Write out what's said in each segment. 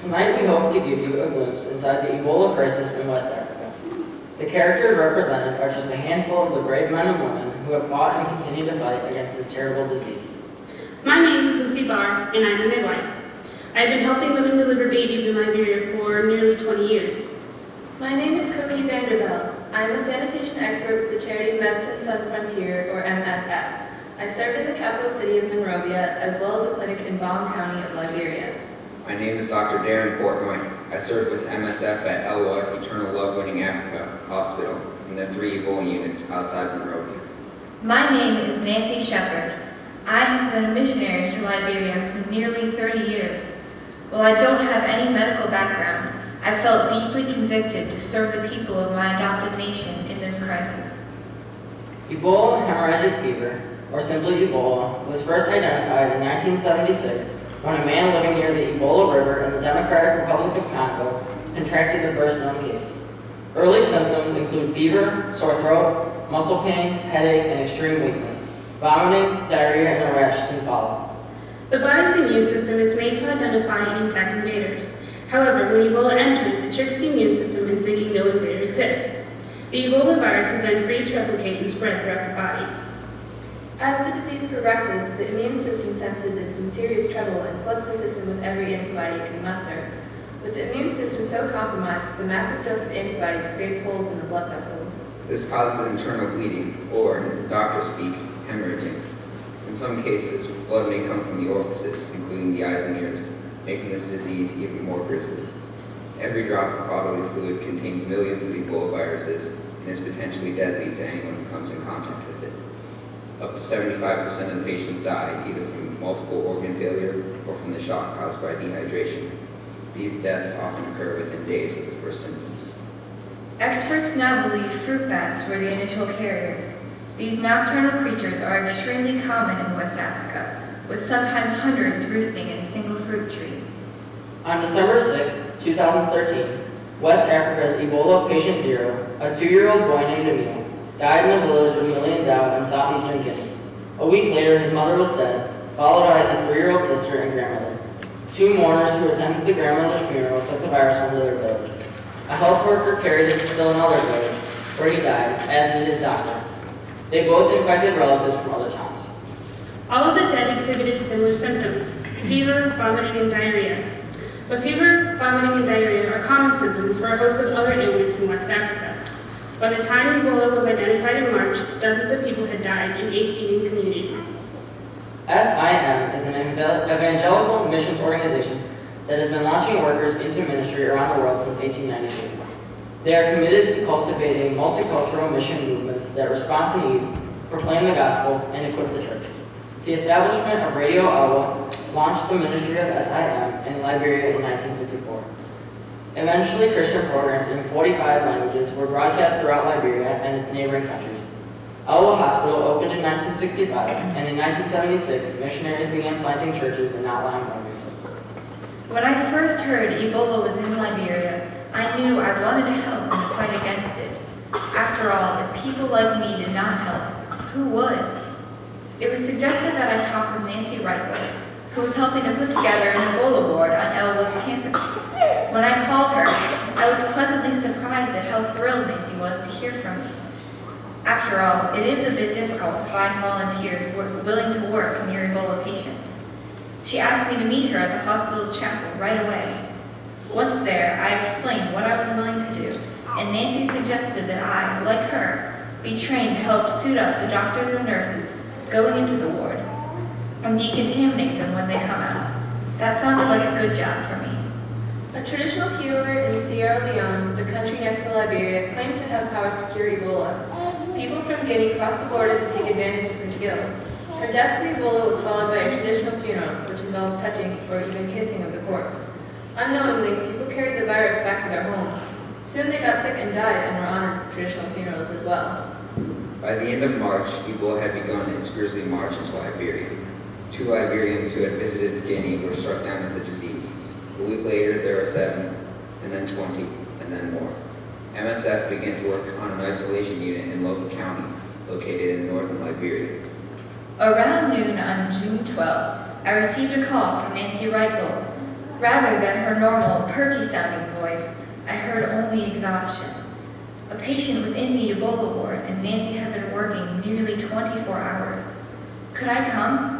Tonight we hope to give you a glimpse inside the Ebola crisis in West Africa. The characters represented are just a handful of the brave men and women who have fought and continue to fight against this terrible disease. My name is Lucy Barr, and I'm a midwife. I have been helping women deliver babies in Liberia for nearly 20 years. My name is Cookie Vanderbilt. I'm a sanitation expert with the charity Medicine Sans Frontier, or MSF. I served in the capital city of Monrovia, as well as a clinic in Bong County of Liberia. My name is Dr. Darren Portnoy. I serve with MSF at Elwa Eternal Love Winning Africa Hospital in their 3 Ebola units outside Monrovia. My name is Emily Sheppard. I have been a missionary to Liberia for nearly 30 years. While I don't have any medical background, I felt deeply convicted to serve the people of my adopted nation in this crisis. Ebola hemorrhagic fever, or simply Ebola, was first identified in 1976 when a man living near the Ebola River in the Democratic Republic of Congo contracted the first known case. Early symptoms include fever, sore throat, muscle pain, headache, and extreme weakness. Vomiting, diarrhea, and a rash soon follow. The body's immune system is made to identify and attack invaders. However, when Ebola enters, it tricks the immune system into thinking no invader exists. The Ebola virus is then free to replicate and spread throughout the body. As the disease progresses, the immune system senses it's in serious trouble and floods the system with every antibody it can muster. With the immune system so compromised, the massive dose of antibodies creates holes in the blood vessels. This causes internal bleeding, or, in doctor speak, hemorrhaging. In some cases, blood may come from the orifices, including the eyes and ears, making this disease even more grisly. Every drop of bodily fluid contains millions of Ebola viruses and is potentially deadly to anyone who comes in contact with it. Up to 75% of the patients die either from multiple organ failure or from the shock caused by dehydration. These deaths often occur within days of the first symptoms. Experts now believe fruit bats were the initial carriers. These nocturnal creatures are extremely common in West Africa, with sometimes hundreds roosting in a single fruit tree. On December 6, 2013, West Africa's Ebola patient 0, a 2-year-old boy named Emile, died in the village of Miliandau in southeastern Guinea. A week later, his mother was dead, followed by his 3-year-old sister and grandmother. 2 mourners who attended the grandmother's funeral took the virus home to their village. A health worker carried it to still another village, where he died, as did his doctor. They both infected relatives from other towns. All of the dead exhibited similar symptoms: fever, vomiting, and diarrhea. But fever, vomiting, and diarrhea are common symptoms for a host of other ailments in West Africa. By the time Ebola was identified in March, dozens of people had died in 8 Guinean communities. SIM is an evangelical missions organization that has been launching workers into ministry around the world since 1892. They are committed to cultivating multicultural mission movements that respond to need, proclaim the gospel, and equip the church. The establishment of Radio Elwa launched the ministry of SIM in Liberia in 1954. Eventually, Christian programs in 45 languages were broadcast throughout Liberia and its neighboring countries. Elwa Hospital opened in 1965, and in 1976, missionaries began planting churches in outlying countries. When I first heard Ebola was in Liberia, I knew I wanted to help in the fight against it. After all, if people like me did not help, who would? It was suggested that I talk with Nancy Wrightwood, who was helping to put together an Ebola board on Elwa's campus. When I called her, I was pleasantly surprised at how thrilled Nancy was to hear from me. After all, it is a bit difficult to find volunteers willing to work near Ebola patients. She asked me to meet her at the hospital's chapel right away. Once there, I explained what I was willing to do, and Nancy suggested that I, like her, be trained to help suit up the doctors and nurses going into the ward and decontaminate them when they come out. That sounded like a good job for me. A traditional healer in Sierra Leone, the country next to Liberia, claimed to have powers to cure Ebola. People from Guinea crossed the border to take advantage of her skills. Her death from Ebola was followed by a traditional funeral, which involves touching or even kissing of the corpse. Unknowingly, people carried the virus back to their homes. Soon they got sick and died and were honored with traditional funerals as well. By the end of March, Ebola had begun its grisly march into Liberia. 2 Liberians who had visited Guinea were struck down with the disease. A week later, there were 7, and then 20, and then more. MSF began to work on an isolation unit in Logan County, located in northern Liberia. Around noon on June 12th, I received a call from Nancy Wrightwood. Rather than her normal, perky-sounding voice, I heard only exhaustion. A patient was in the Ebola ward, and Nancy had been working nearly 24 hours. Could I come?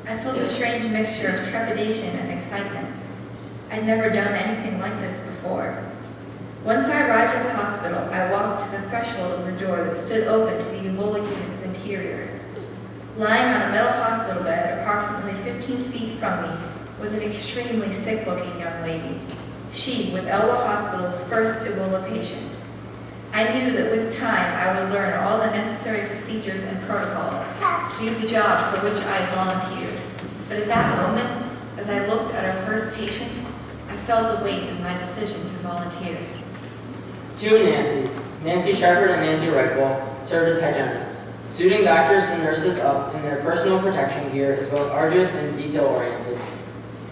I felt a strange mixture of trepidation and excitement. I'd never done anything like this before. Once I arrived at the hospital, I walked to the threshold of the door that stood open to the Ebola unit's interior. Lying on a metal hospital bed approximately 15 feet from me was an extremely sick-looking young lady. She was Elba Hospital's first Ebola patient. I knew that with time I would learn all the necessary procedures and protocols to do the job for which I had volunteered. But at that moment, as I looked at our first patient, I felt the weight of my decision to volunteer. Two Nancys, Nancy Sheppard and Nancy Reichwell, served as hygienists. Suiting doctors and nurses up in their personal protection gear is both arduous and detail-oriented.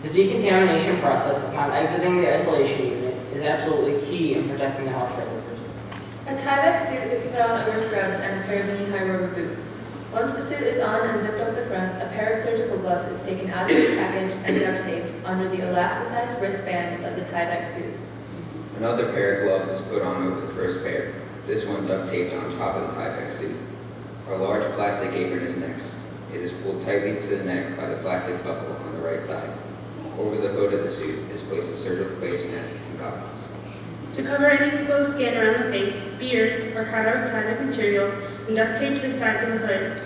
The decontamination process upon exiting the isolation unit is absolutely key in protecting the healthcare workers. A Tyvek suit is put on over scrubs and a pair of knee-high rubber boots. Once the suit is on and zipped up the front, a pair of surgical gloves is taken out of its package and duct taped under the elasticized wristband of the Tyvek suit. Another pair of gloves is put on over the first pair, this one duct taped on top of the Tyvek suit. Our large plastic apron is next. It is pulled tightly to the neck by the plastic buckle on the right side. Over the hood of the suit is placed a surgical face mask and goggles. To cover any exposed skin around the face, beards are cut out of Tyvek material and duct taped to the sides of the hood.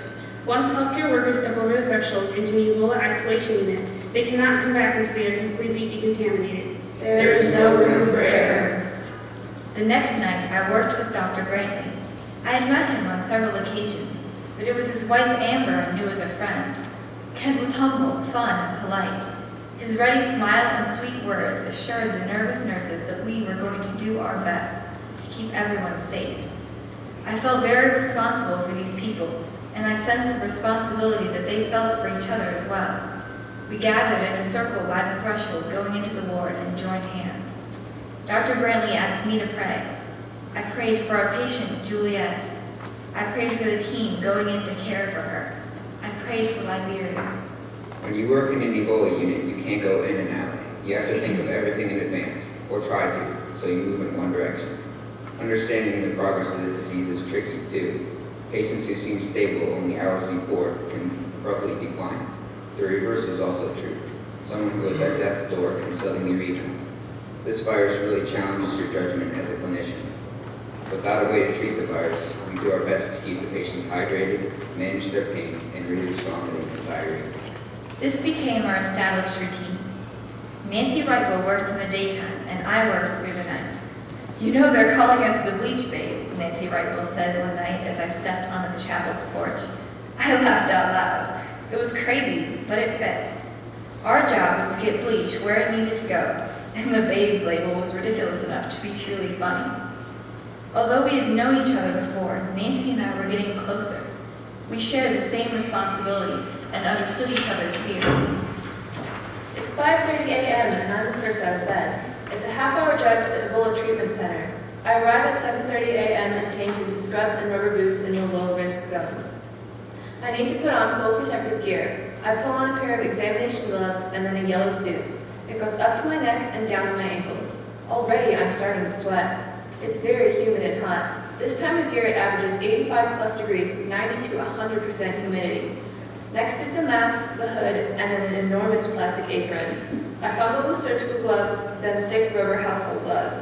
Once healthcare workers step over the threshold into the Ebola isolation unit, they cannot come back until they are completely decontaminated. There is no room for error. The next night, I worked with Dr. Brantley. I had met him on several occasions, but it was his wife Amber I knew as a friend. Kent was humble, fun, and polite. His ready smile and sweet words assured the nervous nurses that we were going to do our best to keep everyone safe. I felt very responsible for these people, and I sensed the responsibility that they felt for each other as well. We gathered in a circle by the threshold going into the ward and joined hands. Dr. Brantley asked me to pray. I prayed for our patient, Juliet. I prayed for the team going in to care for her. I prayed for Liberia. When you work in an Ebola unit, you can't go in and out. You have to think of everything in advance, or try to, so you move in one direction. Understanding the progress of the disease is tricky, too. Patients who seem stable only hours before can abruptly decline. The reverse is also true. Someone who is at death's door can suddenly rebound. This virus really challenges your judgment as a clinician. Without a way to treat the virus, we do our best to keep the patients hydrated, manage their pain, and reduce vomiting and diarrhea. This became our established routine. Nancy Wright worked in the daytime, and I worked through the night. You know they're calling us the bleach babes, Nancy Wright said one night as I stepped onto the chapel's porch. I laughed out loud. It was crazy, but it fit. Our job was to get bleach where it needed to go, and the babes label was ridiculous enough to be truly funny. Although we had known each other before, Nancy and I were getting closer. We shared the same responsibility and understood each other's fears. It's 5:30 a.m. and I'm the first out of bed. It's a half-hour drive to the Ebola treatment center. I arrive at 7:30 a.m. and change into scrubs and rubber boots in the low-risk zone. I need to put on full protective gear. I pull on a pair of examination gloves and then a yellow suit. It goes up to my neck and down to my ankles. Already I'm starting to sweat. It's very humid and hot. This time of year it averages 85+ degrees with 90 to 100% humidity. Next is the mask, the hood, and then an enormous plastic apron. I fumble with surgical gloves, then thick rubber household gloves.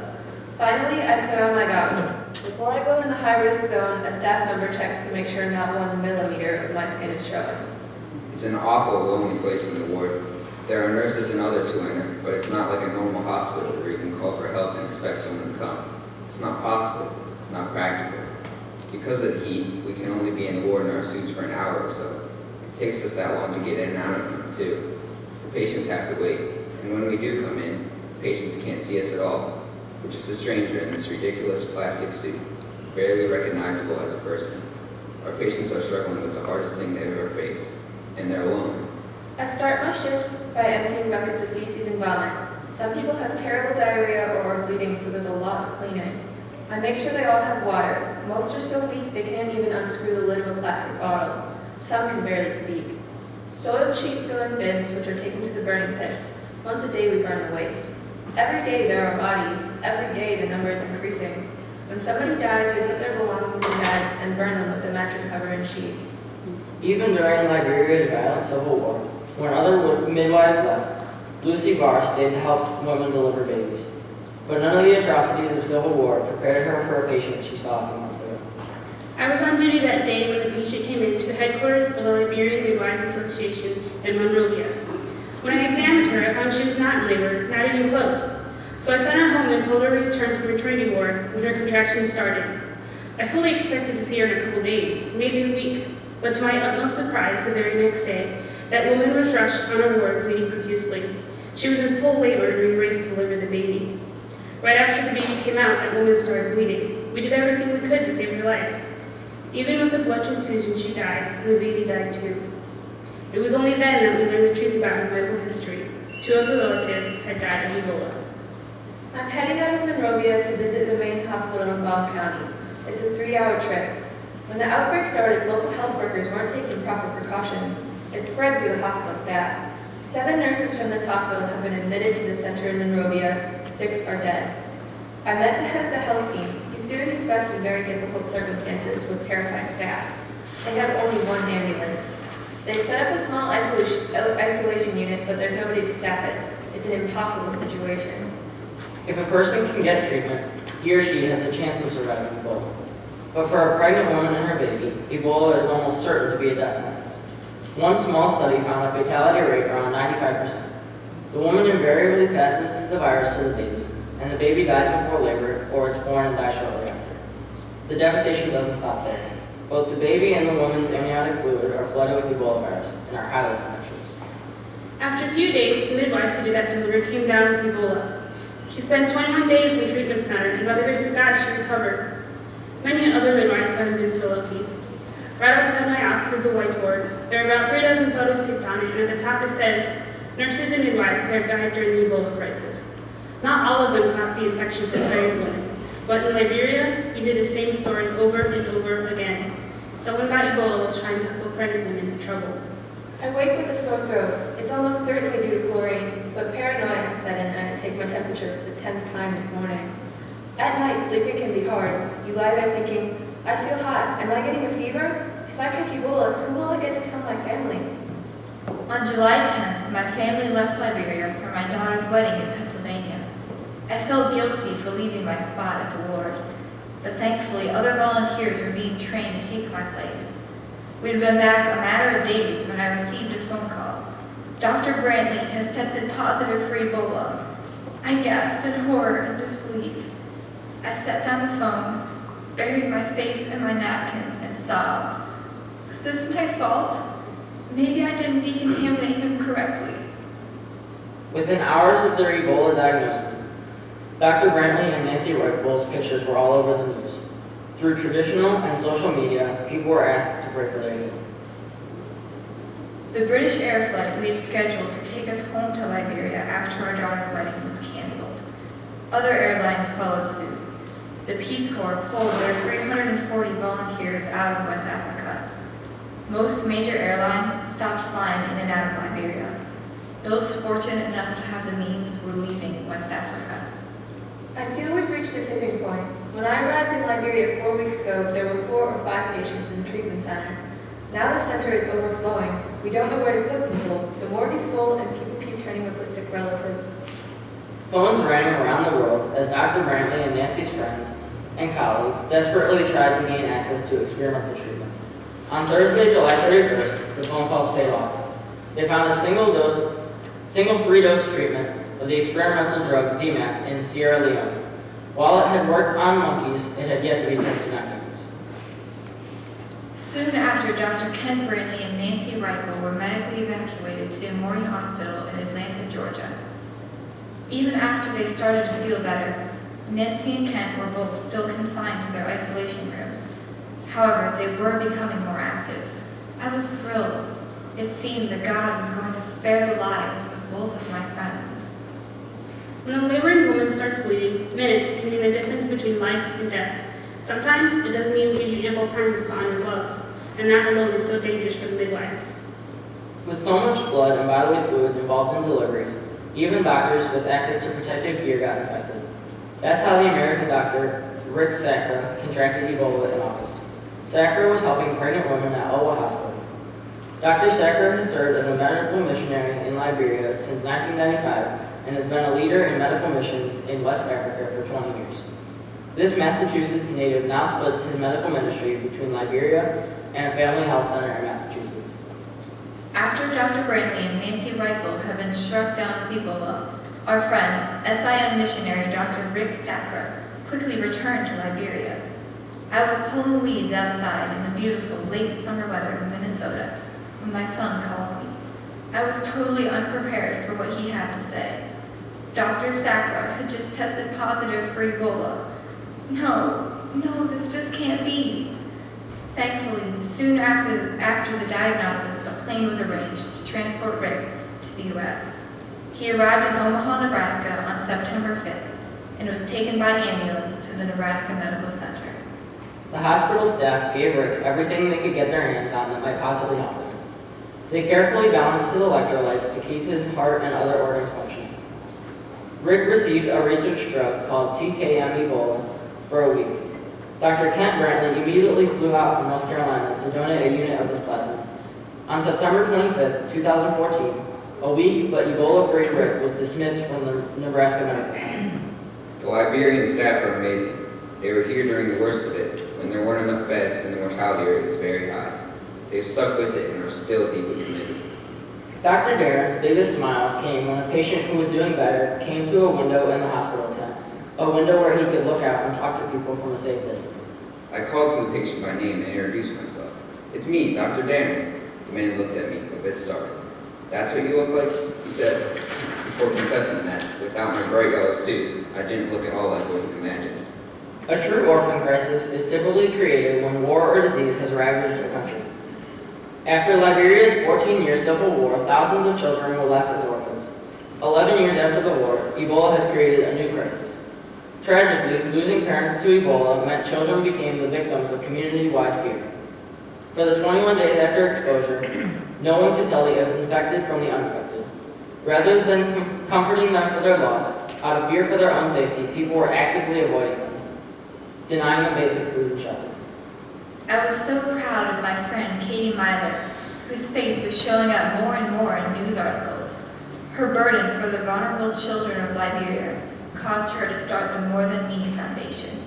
Finally, I put on my goggles. Before I go in the high-risk zone, a staff member checks to make sure not 1 millimeter of my skin is showing. It's an awful, lonely place in the ward. There are nurses and others who enter, but it's not like a normal hospital where you can call for help and expect someone to come. It's not possible. It's not practical. Because of the heat, we can only be in the ward in our suits for an hour or so. It takes us that long to get in and out of them, too. The patients have to wait, and when we do come in, patients can't see us at all. We're just a stranger in this ridiculous plastic suit, barely recognizable as a person. Our patients are struggling with the hardest thing they've ever faced, and they're alone. I start my shift by emptying buckets of feces and vomit. Some people have terrible diarrhea or are bleeding, so there's a lot of cleaning. I make sure they all have water. Most are so weak they can't even unscrew the lid of a plastic bottle. Some can barely speak. Soiled sheets go in bins, which are taken to the burning pits. Once a day we burn the waste. Every day there are bodies. Every day the number is increasing. When somebody dies, we put their belongings in bags and burn them with a mattress cover and sheet. Even during Liberia's violent civil war, when other midwives left, Lucy Barr stayed to help women deliver babies. But none of the atrocities of civil war prepared her for a patient she saw a few months ago. I was on duty that day when the patient came into the headquarters of the Liberian Midwives Association in Monrovia. When I examined her, I found she was not in labor, not even close. So I sent her home and told her to return from maternity ward when her contractions started. I fully expected to see her in a couple days, maybe a week, but to my utmost surprise, the very next day, that woman was rushed on her ward bleeding profusely. She was in full labor and we raced to deliver the baby. Right after the baby came out, that woman started bleeding. We did everything we could to save her life. Even with the blood transfusion, she died, and the baby died too. It was only then that we learned the truth about her medical history. 2 of her relatives had died of Ebola. I'm heading out of Monrovia to visit the main hospital in Bond County. It's a 3-hour trip. When the outbreak started, local health workers weren't taking proper precautions. It spread through the hospital staff. 7 nurses from this hospital have been admitted to the center in Monrovia. 6 are dead. I met the head of the health team. He's doing his best in very difficult circumstances with terrified staff. They have only 1 ambulance. They set up a small isolation unit, but there's nobody to staff it. It's an impossible situation. If a person can get treatment, he or she has a chance of surviving Ebola. But for a pregnant woman and her baby, Ebola is almost certain to be a death sentence. One small study found a fatality rate around 95%. The woman invariably passes the virus to the baby, and the baby dies before labor, or it's born and dies shortly after. The devastation doesn't stop there. Both the baby and the woman's amniotic fluid are flooded with Ebola virus and are highly infectious. After a few days, the midwife who did that delivery came down with Ebola. She spent 21 days in the treatment center, and by the grace of God, she recovered. Many other midwives haven't been so lucky. Right outside my office is a whiteboard. There are about 3 dozen photos taped on it, and at the top it says, "Nurses and midwives who have died during the Ebola crisis." Not all of them caught the infection from pregnant women, but in Liberia, you hear the same story over and over again. Someone got Ebola while trying to help a pregnant woman in trouble. I wake with a sore throat. It's almost certainly due to chlorine, but paranoia has set in and I take my temperature for the 10th time this morning. At night, sleeping can be hard. You lie there thinking, I feel hot. Am I getting a fever? If I catch Ebola, who will I get to tell my family? On July 10th, my family left Liberia for my daughter's wedding in Pennsylvania. I felt guilty for leaving my spot at the ward, but thankfully other volunteers were being trained to take my place. We had been back a matter of days when I received a phone call. Dr. Brantley has tested positive for Ebola. I gasped in horror and disbelief. I set down the phone, buried my face in my napkin, and sobbed. Was this my fault? Maybe I didn't decontaminate him correctly. Within hours of their Ebola diagnosis, Dr. Brantley and Nancy Wright-Bull's pictures were all over the news. Through traditional and social media, people were asked to pray for their healing. The British air flight we had scheduled to take us home to Liberia after our daughter's wedding was canceled. Other airlines followed suit. The Peace Corps pulled their 340 volunteers out of West Africa. Most major airlines stopped flying in and out of Liberia. Those fortunate enough to have the means were leaving West Africa. I feel we've reached a tipping point. When I arrived in Liberia 4 weeks ago, there were 4 or 5 patients in the treatment center. Now the center is overflowing. We don't know where to put people. The morgue is full and people keep turning up with sick relatives. Phones rang around the world as Dr. Brantley and Nancy's friends and colleagues desperately tried to gain access to experimental treatments. On Thursday, July 31st, the phone calls paid off. They found a single 3-dose treatment of the experimental drug ZMapp in Sierra Leone. While it had worked on monkeys, it had yet to be tested on humans. Soon after, Dr. Ken Brantley and Nancy Wright-Bull were medically evacuated to Emory Hospital in Atlanta, Georgia. Even after they started to feel better, Nancy and Ken were both still confined to their isolation rooms. However, they were becoming more active. I was thrilled. It seemed that God was going to spare the lives of both of my friends. When a laboring woman starts bleeding, minutes can mean the difference between life and death. Sometimes it doesn't even give you ample time to put on your gloves, and that alone is so dangerous for the midwives. With so much blood and bodily fluids involved in deliveries, Even doctors with access to protective gear got infected. That's how the American doctor, Rick Sacra, contracted Ebola in August. Sacra was helping pregnant women at Owa Hospital. Dr. Sacra has served as a medical missionary in Liberia since 1995 and has been a leader in medical missions in West Africa for 20 years. This Massachusetts native now splits his medical ministry between Liberia and a family health center in Massachusetts. After Dr. Brantley and Nancy Reichel have been struck down with Ebola, our friend, SIM missionary Dr. Rick Sacra, quickly returned to Liberia. I was pulling weeds outside in the beautiful late summer weather in Minnesota when my son called me. I was totally unprepared for what he had to say. Dr. Sacra had just tested positive for Ebola. No, this just can't be. Thankfully, soon after the diagnosis, a plane was arranged to transport Rick to the U.S. He arrived in Omaha, Nebraska on September 5th and was taken by ambulance to the Nebraska Medical Center. The hospital staff gave Rick everything they could get their hands on that might possibly help him. They carefully balanced his electrolytes to keep his heart and other organs functioning. Rick received a research drug called TKM Ebola for a week. Dr. Kent Brantley immediately flew out from North Carolina to donate a unit of his plasma. On September 25, 2014, a weak but Ebola-free Rick was dismissed from the Nebraska Medical Center. The Liberian staff are amazing. They were here during the worst of it, when there weren't enough beds and the mortality rate was very high. They stuck with it and are still deeply committed. Dr. Darren's biggest smile came when a patient who was doing better came to a window in the hospital tent, a window where he could look out and talk to people from a safe distance. I called to the patient by name and introduced myself. "It's me, Dr. Darren." The man looked at me, a bit startled. "That's what you look like?" he said, before confessing that, without my bright yellow suit, I didn't look at all like what he imagined. A true orphan crisis is typically created when war or disease has ravaged a country. After Liberia's 14-year civil war, thousands of children were left as orphans. 11 years after the war, Ebola has created a new crisis. Tragically, losing parents to Ebola meant children became the victims of community-wide fear. For the 21 days after exposure, no one could tell the infected from the uninfected. Rather than comforting them for their loss, out of fear for their own safety, people were actively avoiding them, denying them basic food and shelter. I was so proud of my friend Katie Myler, whose face was showing up more and more in news articles. Her burden for the vulnerable children of Liberia caused her to start the More Than Me Foundation.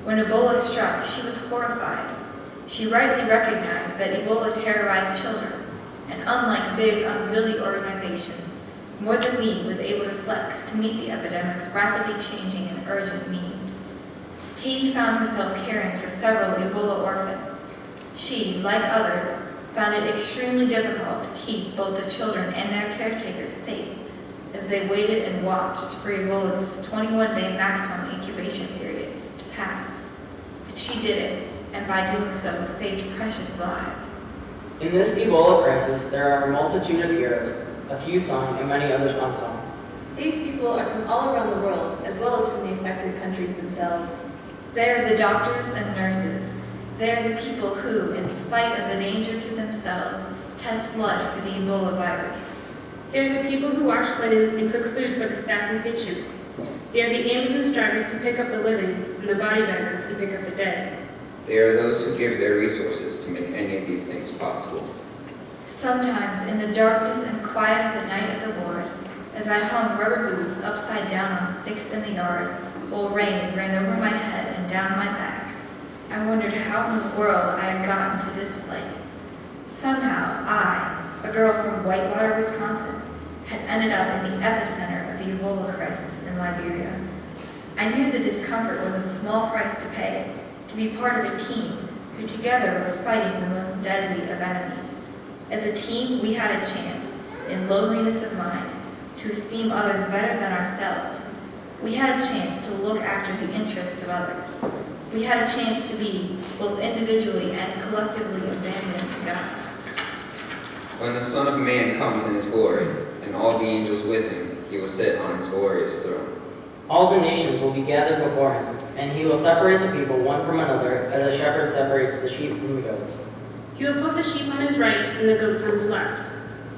When Ebola struck, she was horrified. She rightly recognized that Ebola terrorized children, and unlike big, unwieldy organizations, More Than Me was able to flex to meet the epidemic's rapidly changing and urgent needs. Katie found herself caring for several Ebola orphans. She, like others, found it extremely difficult to keep both the children and their caretakers safe as they waited and watched for Ebola's 21-day maximum incubation period to pass. But she did it, and by doing so, saved precious lives. In this Ebola crisis, there are a multitude of heroes, a few sung and many others unsung. These people are from all around the world, as well as from the affected countries themselves. They are the doctors and nurses. They are the people who, in spite of the danger to themselves, test blood for the Ebola virus. They are the people who wash linens and cook food for the staff and patients. They are the ambulance drivers who pick up the living and the body baggers who pick up the dead. They are those who give their resources to make any of these things possible. Sometimes, in the darkness and quiet of the night at the ward, as I hung rubber boots upside down on sticks in the yard, while rain ran over my head and down my back, I wondered how in the world I had gotten to this place. Somehow, I, a girl from Whitewater, Wisconsin, had ended up in the epicenter of the Ebola crisis in Liberia. I knew the discomfort was a small price to pay to be part of a team who together were fighting the most deadly of enemies. As a team, we had a chance, in loneliness of mind, to esteem others better than ourselves. We had a chance to look after the interests of others. We had a chance to be, both individually and collectively, abandoned to God. When the Son of Man comes in his glory, and all the angels with him, he will sit on his glorious throne. All the nations will be gathered before him, and he will separate the people one from another, as a shepherd separates the sheep from the goats. He will put the sheep on his right and the goats on his left.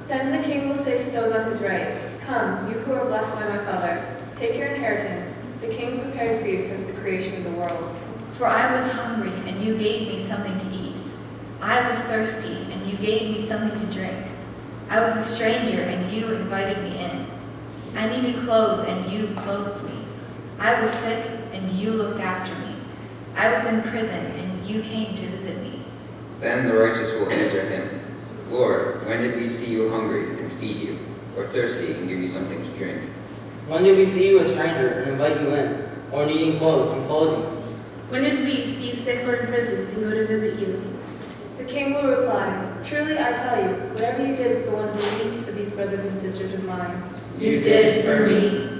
Then the king will say to those on his right, Come, you who are blessed by my Father, take your inheritance, the King prepared for you since the creation of the world. For I was hungry, and you gave me something to eat. I was thirsty, and you gave me something to drink. I was a stranger, and you invited me in. I needed clothes, and you clothed me. I was sick, and you looked after me. I was in prison, and you came to visit me. Then the righteous will answer him, Lord, when did we see you hungry and feed you, or thirsty and give you something to drink? When did we see you a stranger and invite you in, or needing clothes and clothe you? When did we see you sick or in prison and go to visit you? The King will reply, Truly I tell you, whatever you did for one of the least of these brothers and sisters of mine, You did for me.